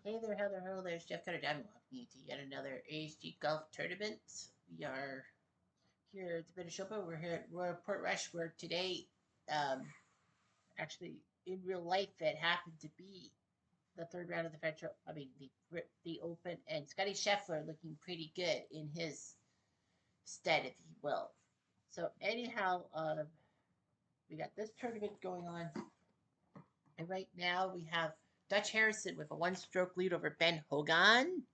Hey there, Heather. Hello, there's Jeff Cutter. I'm welcoming you to yet another ASG golf tournament. We are here at the British Open. We're here at Royal Portrush, where today, um, actually in real life, it happened to be the third round of the French. I mean, the Open, and Scotty Scheffler looking pretty good in his stead, if you will. So anyhow, we got this tournament going on, and right now we have Dutch Harrison with a one-stroke lead over Ben Hogan,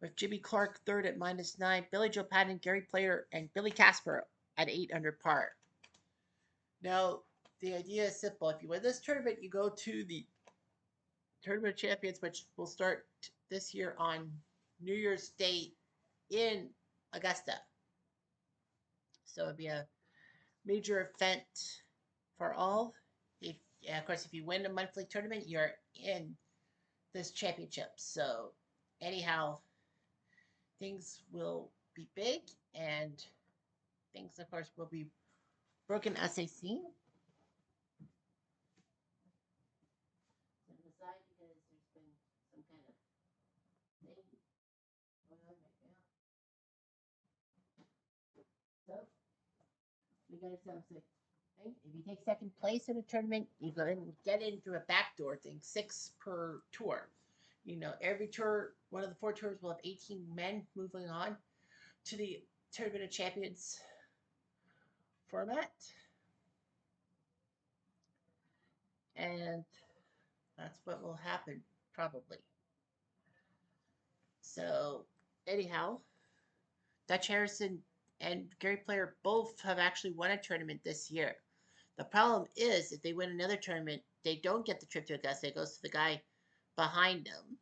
with Jimmy Clark third at -9, Billy Joe Patton, Gary Player, and Billy Casper at 8 under par. Now, the idea is simple. If you win this tournament, you go to the Tournament of Champions, which will start this year on New Year's Day in Augusta. So it'll be a major event for all. Of course, if you win a monthly tournament, you're in this championship. So anyhow, things will be big, and things, of course, will be broken as they seem. To the side, because there's been some kind of thing going on right now. So we got ourselves a thing. If you take second place in a tournament, you go and get in through a backdoor thing, 6 per tour. Every tour, one of the 4 tours will have 18 men moving on to the Tournament of Champions format. And that's what will happen, probably. So, anyhow, Dutch Harrison and Gary Player both have actually won a tournament this year. The problem is, if they win another tournament, they don't get the trip to Augusta. It goes to the guy behind them.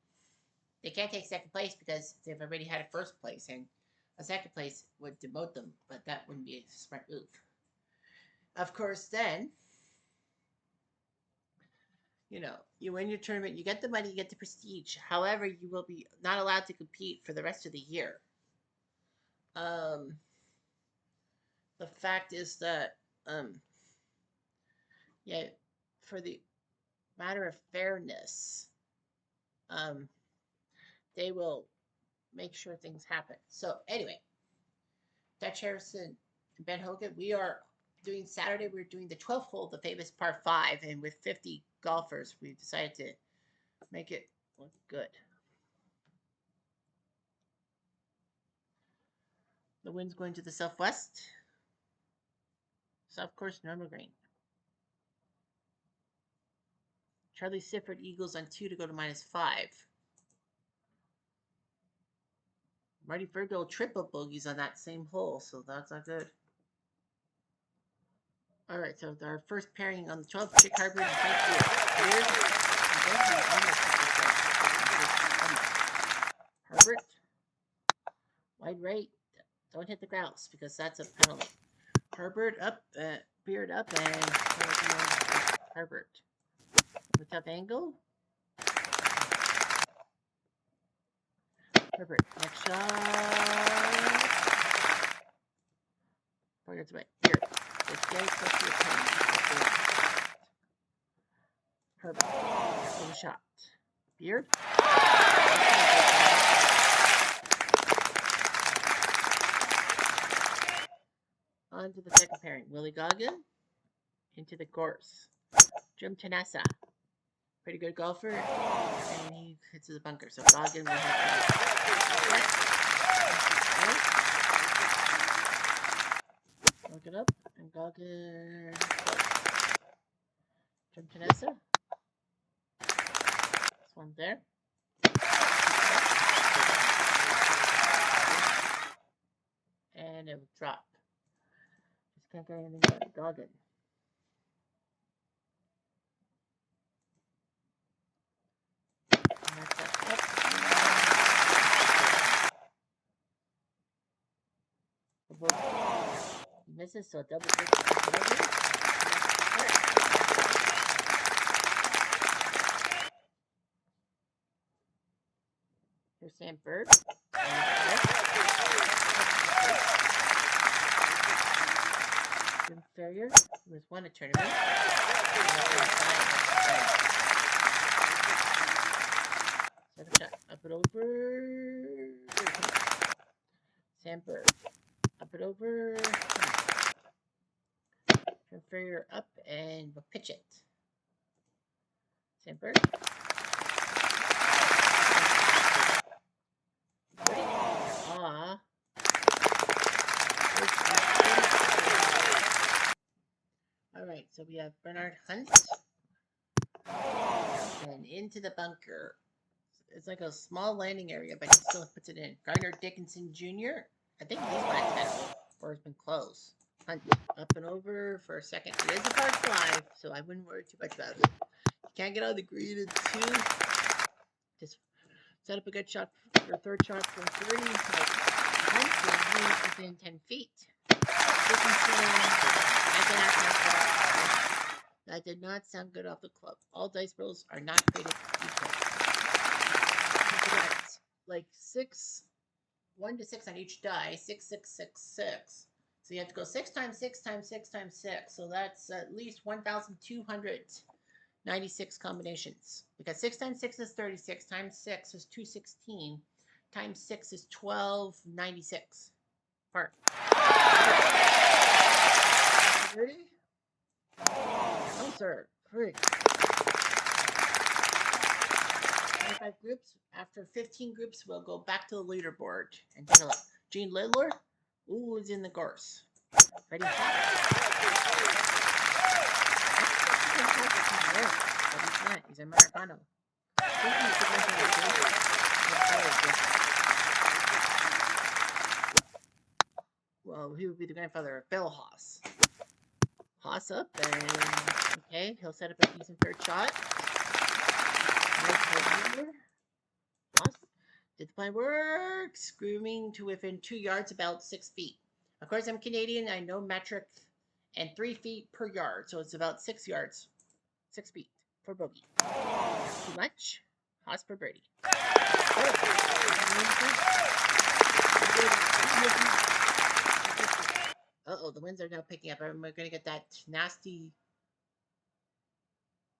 They can't take second place because they've already had a first place, and a second place would demote them, but that wouldn't be a smart move. Of course, then, you win your tournament, you get the money, you get the prestige. However, you will be not allowed to compete for the rest of the year. The fact is that, for the matter of fairness, they will make sure things happen. So anyway, Dutch Harrison and Ben Hogan, we are doing Saturday. We're doing the 12th hole, the famous par 5, and with 50 golfers, we decided to make it look good. The wind's going to the southwest. South course, normal green. Charlie Sifford eagles on 2 to go to -5. Marty Virgo triple bogeys on that same hole, so that's not good. All right, so our first pairing on the 12th, Chick Harbor and Frank Herbert, wide right, don't hit the grouse because that's a penalty. Herbert up, Beard up, and Herbert. With tough angle. Herbert, next shot. 4 yards away. Beard. It's very close to the pin. Herbert. Little shot. Beard. On to the second pairing. Willie Goggin into the course. Jim Tanassa. Pretty good golfer. And he hits the bunker. So Goggin will have to look it up. And Goggin. Jim Tanassa. This one there. And it will drop. Just can't get anything but Goggin. He misses, so double dip. Here's Sam Bird. Jim Ferrier, who has won a tournament. So and over. Sandberg. Up and over. Transfer up and we'll pitch it. Sandberg. All right, so we have Bernard Hunt and into the bunker. It's like a small landing area, but he still puts it in. Gardner Dickinson Jr. I think he's by 10 or has been close. Hunt up and over for a second. It is a hard fly, so I wouldn't worry too much about it. You can't get out of the green in 2. Just set up a good shot for your third shot from 3. Hunt is within 10 feet. That did not sound good off the club. All dice rolls are not created equal. Like 1 to 6 on each die, 6, 6, 6, 6. So you have to go 6 times 6 times 6 times 6. So that's at least 1,296 combinations. Because 6 times 6 is 36, times 6 is 216, times 6 is 1296. Part. Ready? Oh, sir. 3. 25 groups. After 15 groups, we'll go back to the leaderboard and take a look. Gene Lidler. Ooh, is in the gorse. Ready? He's Americano. Well, he would be the grandfather of Bill Haas. Haas up, and okay, he'll set up a decent third shot. Nice. Haas. Did the plan work? Screaming to within 2 yards, about 6 feet. Of course, I'm Canadian. I know metric and 3 feet per yard, so it's about 6 yards, 6 feet for bogey. Too much? Haas for birdie. Uh-oh, the winds are now picking up. We're going to get that nasty...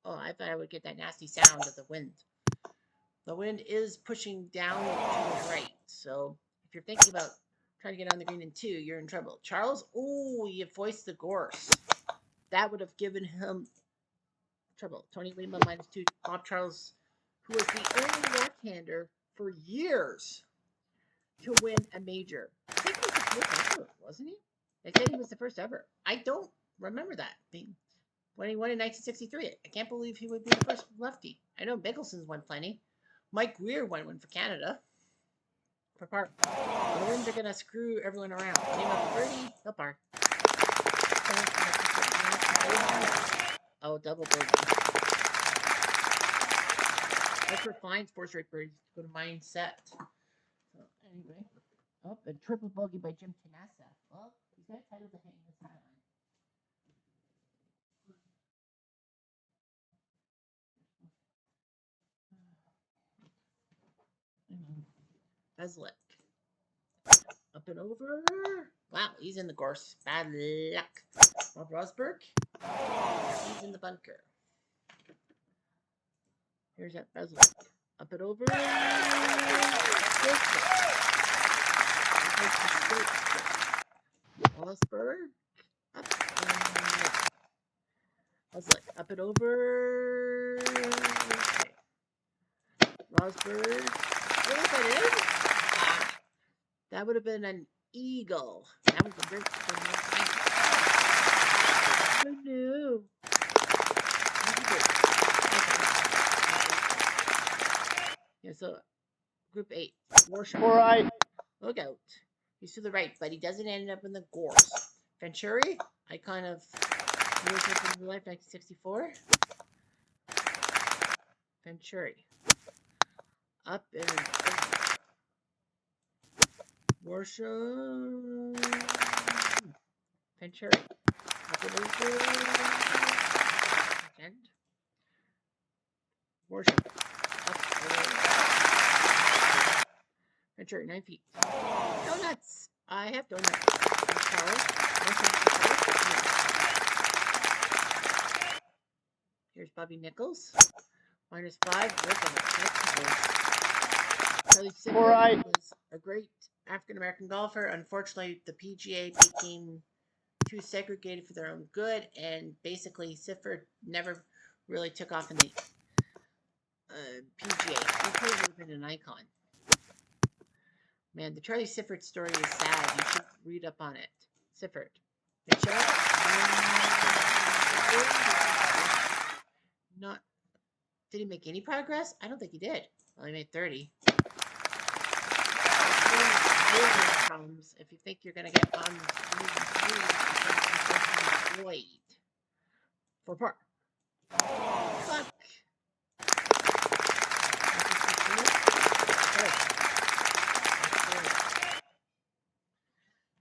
Oh, I thought I would get that nasty sound of the wind. The wind is pushing down to the right. So if you're thinking about trying to get on the green in 2, you're in trouble. Charles, ooh, you voiced the gorse. That would have given him trouble. Tony Lima -2. Bob Charles, who was the only left-hander for years to win a major. I think he was the first ever, wasn't he? They said he was the first ever. I don't remember that. When he won in 1963. I can't believe he would be the first lefty. I know Mickelson's won plenty. Mike Weir won one for Canada. For par. Well, the winds are going to screw everyone around. Name up birdie. He'll par. Oh, double bogey. That's for fine sports rate birdies to go to mindset. So, anyway. Oh, and triple bogey by Jim Tanassa. Well, he's got a title to hang this hat on. Bezlik. Up and over. Wow, he's in the gorse. Bad luck. Bob Rosberg. He's in the bunker. Here's that Bezlik. Up and over. Rosberg. Up and Bezlik. Up and over. Okay. Rosberg. Oh, that is? That would have been an eagle. That was a great thing. Oh no. Yeah, so group 8. Warsham. All right. Look out. He's to the right, but he doesn't end up in the gorse. Venturi, I kind of moved up in life 1964. Venturi. Up and Warsham. Venturi. Up and over. And Warsham. Up and Venturi, 9 feet. Donuts. I have donuts. Here's Bobby Nichols. -5. Look at the vegetables. Charlie Sifford was a great African-American golfer. Unfortunately, the PGA became too segregated for their own good, and basically Sifford never really took off in the PGA. He probably would have been an icon. Man, the Charlie Sifford story is sad. You should read up on it. Sifford. Good shot. Not. Did he make any progress? I don't think he did. Well, he made 30. Problems if you think you're going to get on void for par. Fuck.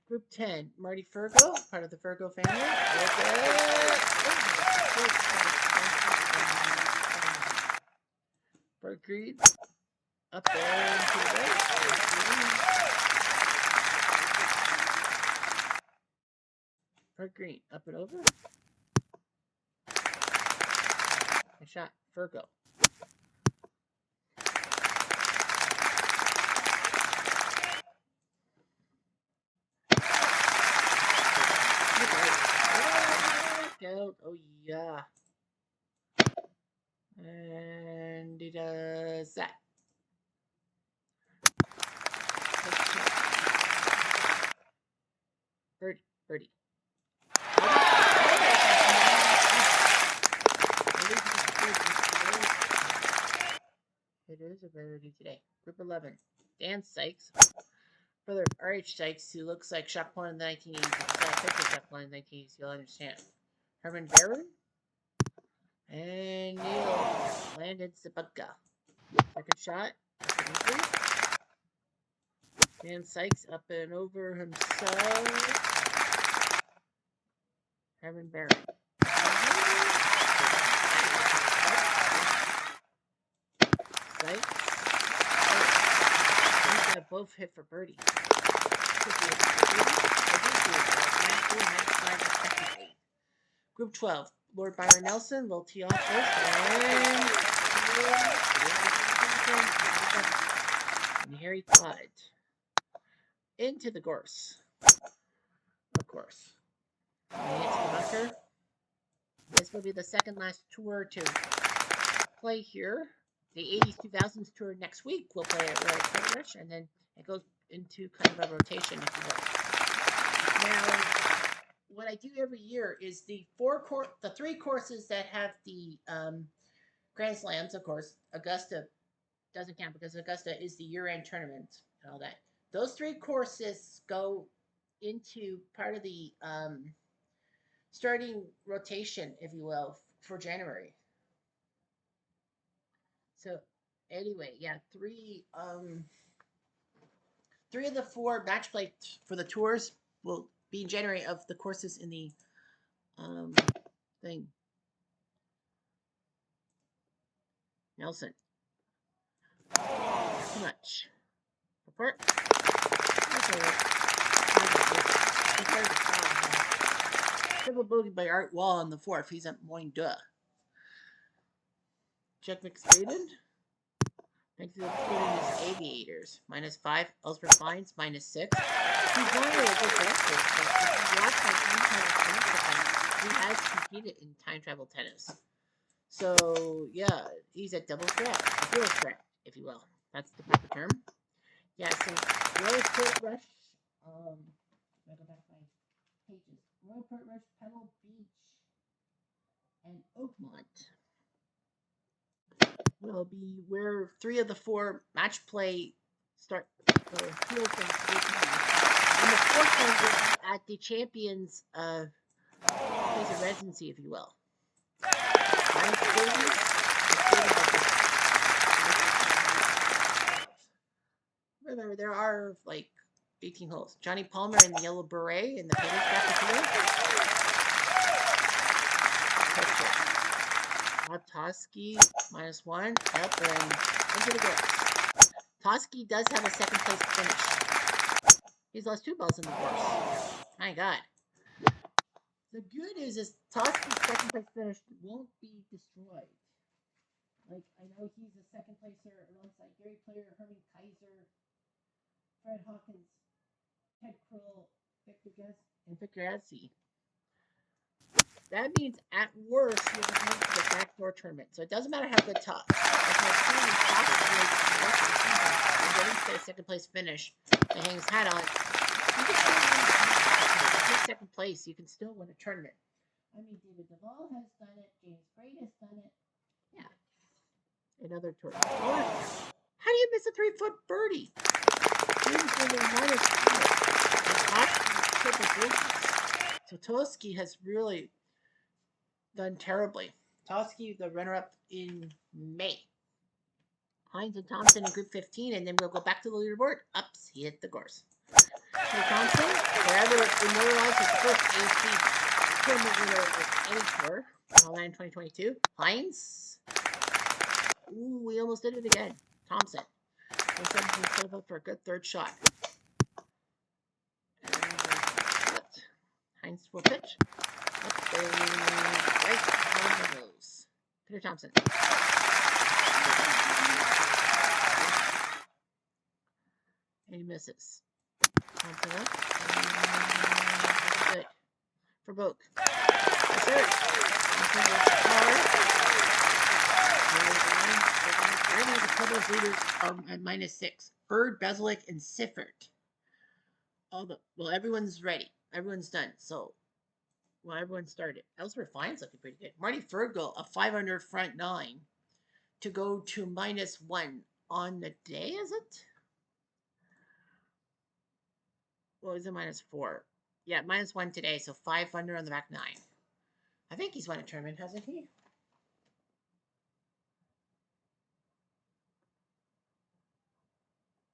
Group 10, Marty Fergo, part of the Fergo family. Bird Green, up there and to the right. Bird Green, up and over. Nice shot, Fergo. Out. Oh, yeah. And he does that. Birdie, birdie. It is a birdie today. Group 11. Dan Sykes. Brother R.H. Sykes, who looks like Shaq Pond in the 1980s. If you saw a picture of Shaq Pond in the 1980s, you'll understand. Herman Barron. And Neil landed Sabuka. Second shot. Dan Sykes up and over himself. Herman Barron. Sykes. These guys both hit for birdie. Group 12. Lord Byron Nelson will tee off first. And Harry Todd. Into the gorse. Of course. And he hits the bunker. This will be the second last tour to play here. The 80s 2000s tour next week will play at Royal Portrush, and then it goes into kind of a rotation, if you will. Now, what I do every year is the three courses that have the Grand Slams, of course. Augusta doesn't count because Augusta is the year-end tournament and all that. Those three courses go into part of the starting rotation, if you will, for January. So anyway, yeah, three of the four match play for the tours will be in January of the courses in the thing. Nelson. Too much. Report. Triple bogey by Art Wall on the fourth. He's at Moine Duh. Chuck McSpaden. Next to the his aviators. -5. Ellsworth Fines, -6. He's not really a good golfer, but if you watch my time travel tennis, he has competed in time travel tennis. So, yeah, he's a double threat. A dual threat, if you will. That's the proper term. Yeah, so Royal Portrush, I'll go back to my pages. Royal Portrush, Pebble Beach, and Oakmont will be where three of the four match play start. Two of them will be, and the fourth one will be at the champions' place of residency, if you will. Remember, there are like 18 holes. Johnny Palmer in the yellow beret in the finish back Toski, -1, up and into the course. Toski does have a second place finish. He's lost 2 balls in the course. My God. The good news is Toski's second place finish won't be destroyed. Like, I know he's a second placer alongside Gary Player, Herman Kaiser, Fred Hawkins, Ted Kroll, and Victor Yazzie. That means at worst you're going to the backdoor tournament. So it doesn't matter how good top. If my team is top and getting to a second place finish and hangs hat on, you can still win the tournament. If you get second place, you can still win a tournament. I mean, David Duvall has done it. James Braid has done it. Yeah. Another tournament. How do you miss a 3-foot birdie? So Toski has really done terribly. Toski, the runner-up in May. Hines and Thompson in Group 15, and then we'll go back to the leaderboard. Ups, he hit the course. So Thompson, forever immortalized as the first ASG tournament winner of any tour. All that in 2022. Hines. Ooh, we almost did it again. Thompson. We'll set himself up for a good third shot. Hines will pitch. Up there, right on the nose. Peter Thompson. And he misses. Thompson up. And good. For Boak. That's it. Thompson with the power. Right now the Cubs leaders are at -6. Bird, Bezlik, and Siffert. Well, everyone's ready. Everyone's done. So, well, everyone started. Ellsworth Fine's looking pretty good. Marty Fergal, a 500 front 9 to go to -1 on the day, is it? Well, is it -4? Yeah, -1 today, so 5 under on the back 9. I think he's won a tournament, hasn't he?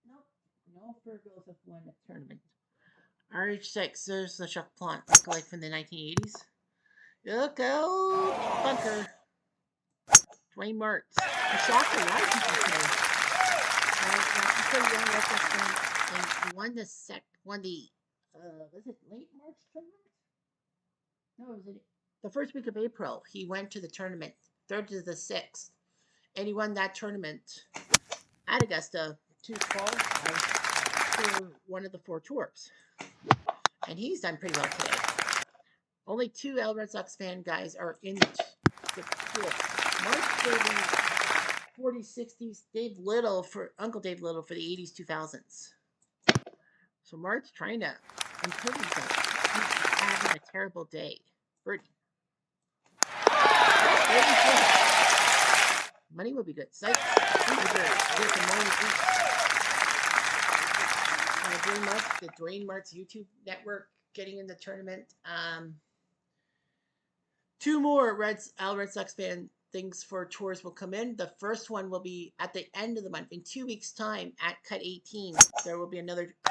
Nope. No Fergals have won a tournament. RH6, there's the Chuck Plant, like from the 1980s. Look out, bunker. Dwayne Martz. He shocked a lot of people today. He's so young, and he won the was it late March tournament? No, was it the first week of April? He went to the tournament, 3rd to the 6th, and he won that tournament at Augusta to qualify for one of the 4 tours. And he's done pretty well today. Only 2 El Red Sox fan guys are in the tour. Mark for the 40s, 60s, Uncle Dave Little for the 80s, 2000s. So Mark's trying to improve himself. He's having a terrible day. Birdie. Money will be good. Sykes. The Dwayne Martz YouTube network getting in the tournament. 2 more El Red Sox fan things for tours will come in. The first one will be at the end of the month. In 2 weeks' time at Cut 18, there will be another tournament.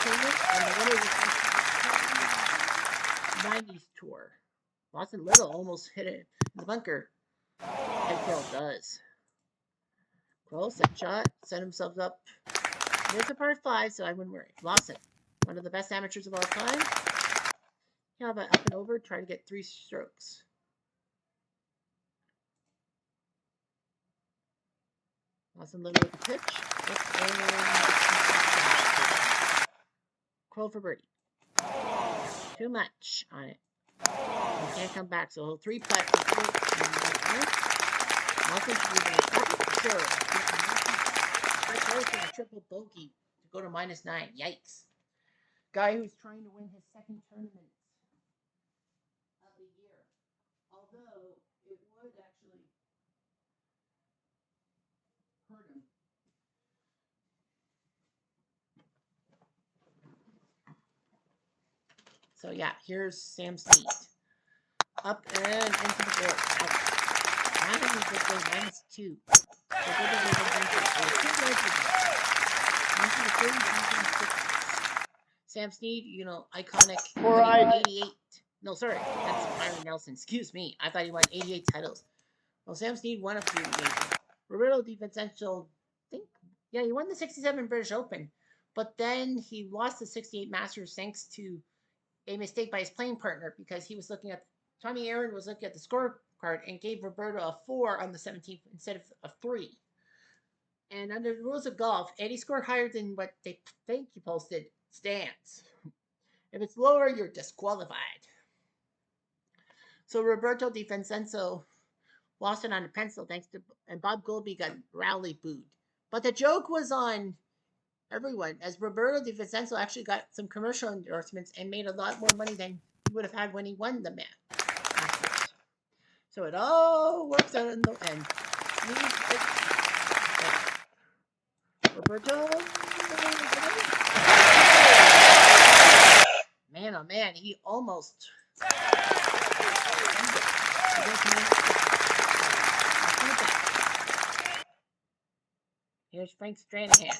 And the winner will be 90s tour. Lawson Little almost hit it in the bunker. And Quill does. Quill set shot, set himself up. It's a par 5, so I wouldn't worry. Lawson, one of the best amateurs of all time. How about up and over? Try to get 3 strokes. Lawson Little with the pitch. Quill for birdie. Too much on it. He can't come back, so he'll 3 putt. Lawson should be sure. That's a triple bogey to go to -9. Yikes. Guy who's trying to win his 2nd tournament of the year. Although it would actually hurt him. So yeah, here's Sam Snead. Up and into the board. Out. -2. Sam Snead, iconic. 88. No, sorry, that's Byron Nelson. Excuse me. I thought he won 88 titles. Well, Sam Snead won a few majors. Roberto Di Vincenzo, he won the 67 British Open, but then he lost the 68 Masters thanks to a mistake by his playing partner because he was Tommy Aaron was looking at the scorecard and gave Roberto a 4 on the 17th instead of a 3. And under the rules of golf, any score higher than what they think you posted stands. If it's lower, you're disqualified. So Roberto Di Vincenzo lost it on a pencil thanks to, and Bob Goldby got roundly booed. But the joke was on everyone, as Roberto Di Vincenzo actually got some commercial endorsements and made a lot more money than he would have had when he won the Masters. So it all works out in the end. Roberto, man, oh man, he almost. Here's Frank Stranahan.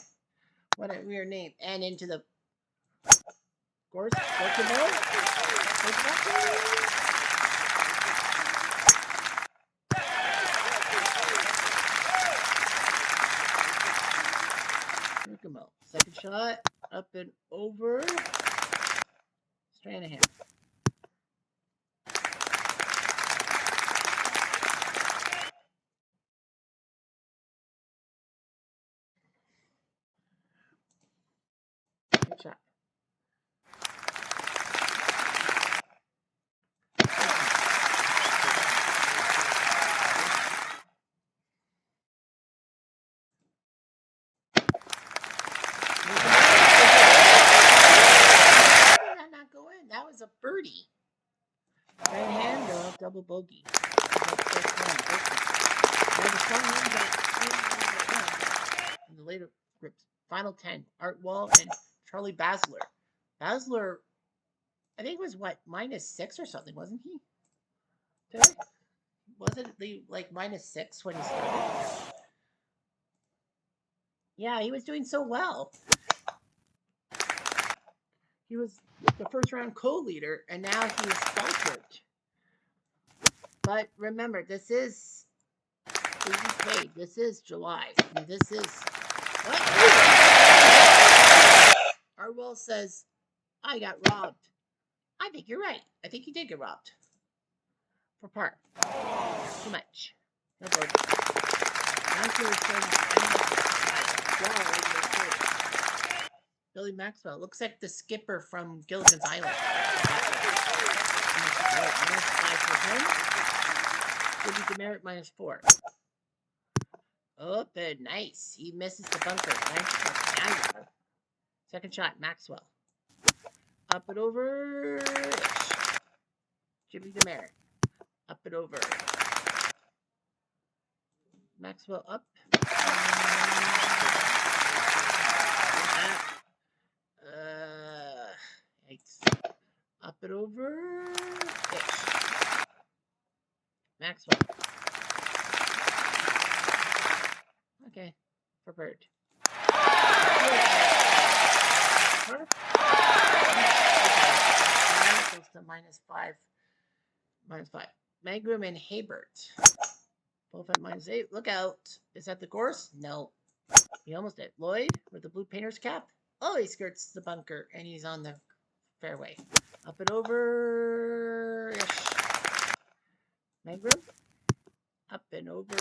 What a weird name. And into the course. Second shot. Up and over. Stranahan. Good shot. Not go in. That was a birdie. Right hand, double bogey. In the later groups, final 10, Art Wall and Charlie Basler. Basler, I think was what, -6 or something, wasn't he? Today? Wasn't it like -6 when he started? Yeah, he was doing so well. He was the first round co-leader, and now he is faltered. But remember, this is the UK. This is July. And this is what? Arwell says, I got robbed. I think you're right. I think he did get robbed. For par. Too much. No bogey. Billy Maxwell. Looks like the skipper from Gilligan's Island. -5 for him. Jimmy Demerit -4. Oh, but nice. He misses the bunker. Second shot, Maxwell. Up and over. Jimmy Demerit. Up and over. Maxwell up. Yikes. Up and over. Maxwell. Okay, for bird. Goes to -5. -5. Mangrum and Haybert. Both at -8. Look out. Is that the course? No. He almost did. Lloyd with the blue painter's cap. Oh, he skirts the bunker and he's on the fairway. Up and over-ish. Mangrum. Up and over.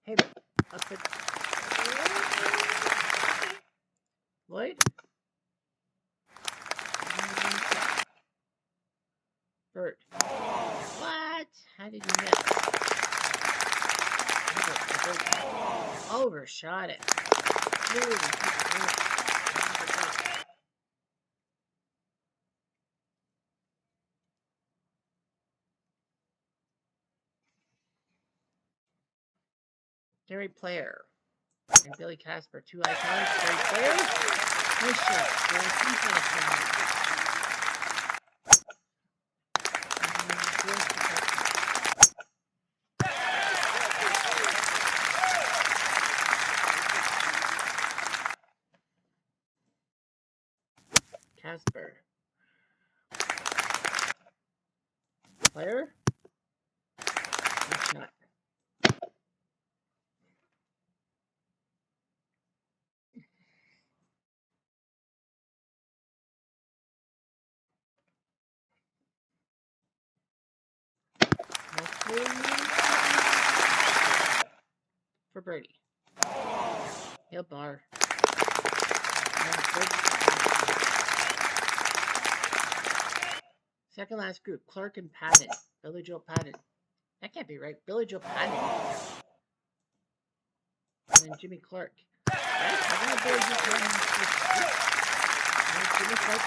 Haybert. Up and Lloyd. Bird. What? How did you miss? Overshot it. Gary Player and Billy Casper, 2 icons. Gary Player. Nice shot. Casper. Player. Nice shot. for birdie. He'll bar. Second last group, Clark and Patton. Billy Joe Patton. That can't be right. Billy Joe Patton. And then Jimmy Clark. Right? I think Billy Joe Patton. Jimmy Clark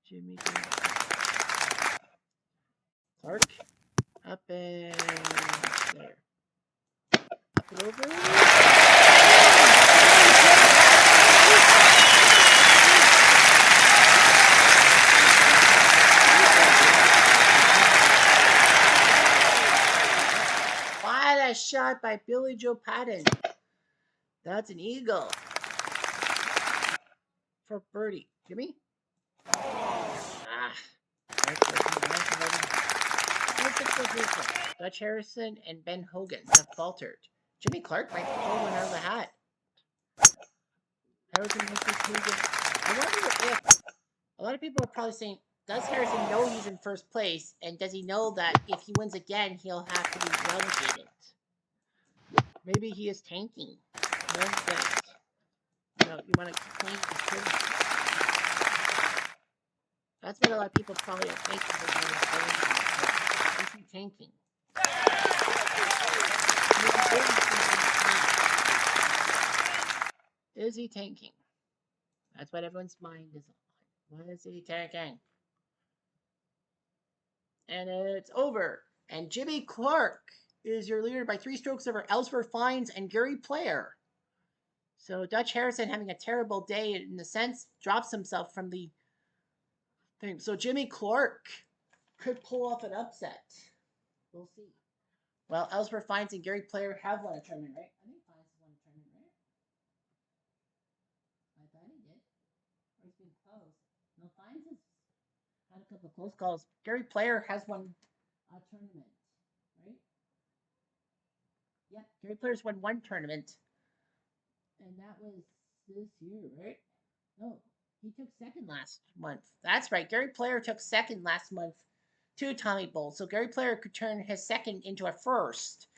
Jimmy Clark. Up and there. Up and over. What a shot by Billy Joe Patton. That's an eagle. For birdie. Jimmy? Dutch Harrison and Ben Hogan have faltered. Jimmy Clark might pull one out of the hat. Harrison makes this move. I wonder if a lot of people are probably saying, does Harrison know he's in first place? And does he know that if he wins again, he'll have to be relegated? Maybe he is tanking. You know, that, you want to keep playing this good. That's what a lot of people probably are thinking. Is he tanking? Is he tanking? That's what everyone's mind is on. What is he tanking? And it's over. And Jimmy Clark is your leader by 3 strokes over Ellsworth Fines and Gary Player. So Dutch Harrison, having a terrible day in a sense, drops himself from the thing. So Jimmy Clark could pull off an upset. We'll see. Well, Ellsworth Fines and Gary Player have won a tournament, right? I think Fines won a tournament, right? I thought he did. Or it's been close. No, Fines has had a couple of close calls. Gary Player has won a tournament, right? Yep, Gary Player's won 1 tournament. And that was this year, right? No, he took second last month. That's right. Gary Player took second last month to Tommy Bowl. So Gary Player could turn his second into a first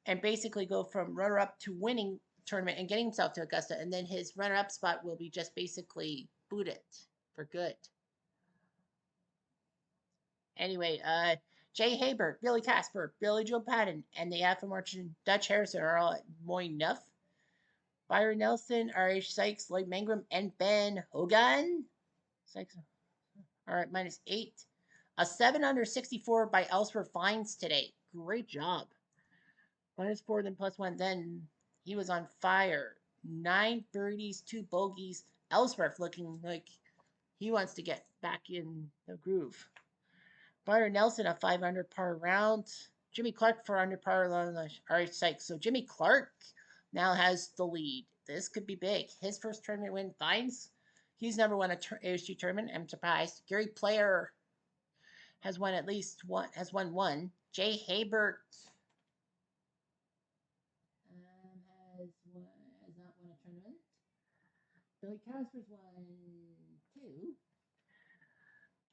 and basically go from runner-up to winning tournament and getting himself to Augusta. And then his runner-up spot will be just basically booted for good. Anyway, Jay Haber, Billy Casper, Billy Joe Patton, and the aforementioned Dutch Harrison are all at Moyne Nuff. Byron Nelson, R.H. Sykes, Lloyd Mangrum, and Ben Hogan. Sykes are at -8. A 7 under 64 by Ellsworth Fines today. Great job. -4, then +1. Then he was on fire. 9 birdies, 2 bogeys. Ellsworth looking like he wants to get back in the groove. Byron Nelson, a 5 under par round. Jimmy Clark, 4 under par along the R.H. Sykes. So Jimmy Clark now has the lead. This could be big. His first tournament win. Fines. He's never won a ASG tournament. I'm surprised. Gary Player has won at least one. Has won 1. Jay Habert has not won a tournament. Billy Casper's won 2.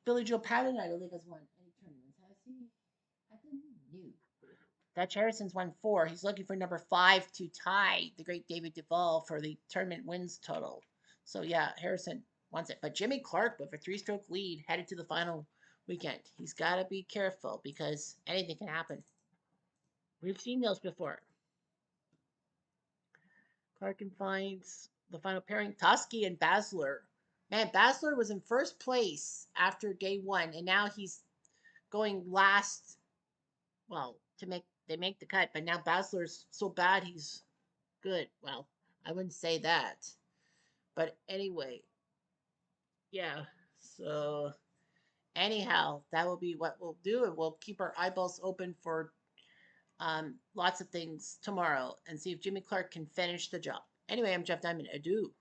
Billy Joe Patton, I don't think, has won any tournaments. Has he? I think no. Dutch Harrison's won 4. He's looking for number 5 to tie the great David Duval for the tournament wins total. So yeah, Harrison wants it. But Jimmy Clark with a 3-stroke lead headed to the final weekend. He's got to be careful because anything can happen. We've seen those before. Clark and Fines, the final pairing, Toski and Basler. Man, Basler was in first place after day 1, and now he's going last. Well, they make the cut, but now Basler's so bad he's good. Well, I wouldn't say that, but anyway, yeah. So anyhow, that will be what we'll do, and we'll keep our eyeballs open for lots of things tomorrow and see if Jimmy Clark can finish the job. Anyway, I'm Jeff Diamond. Adieu.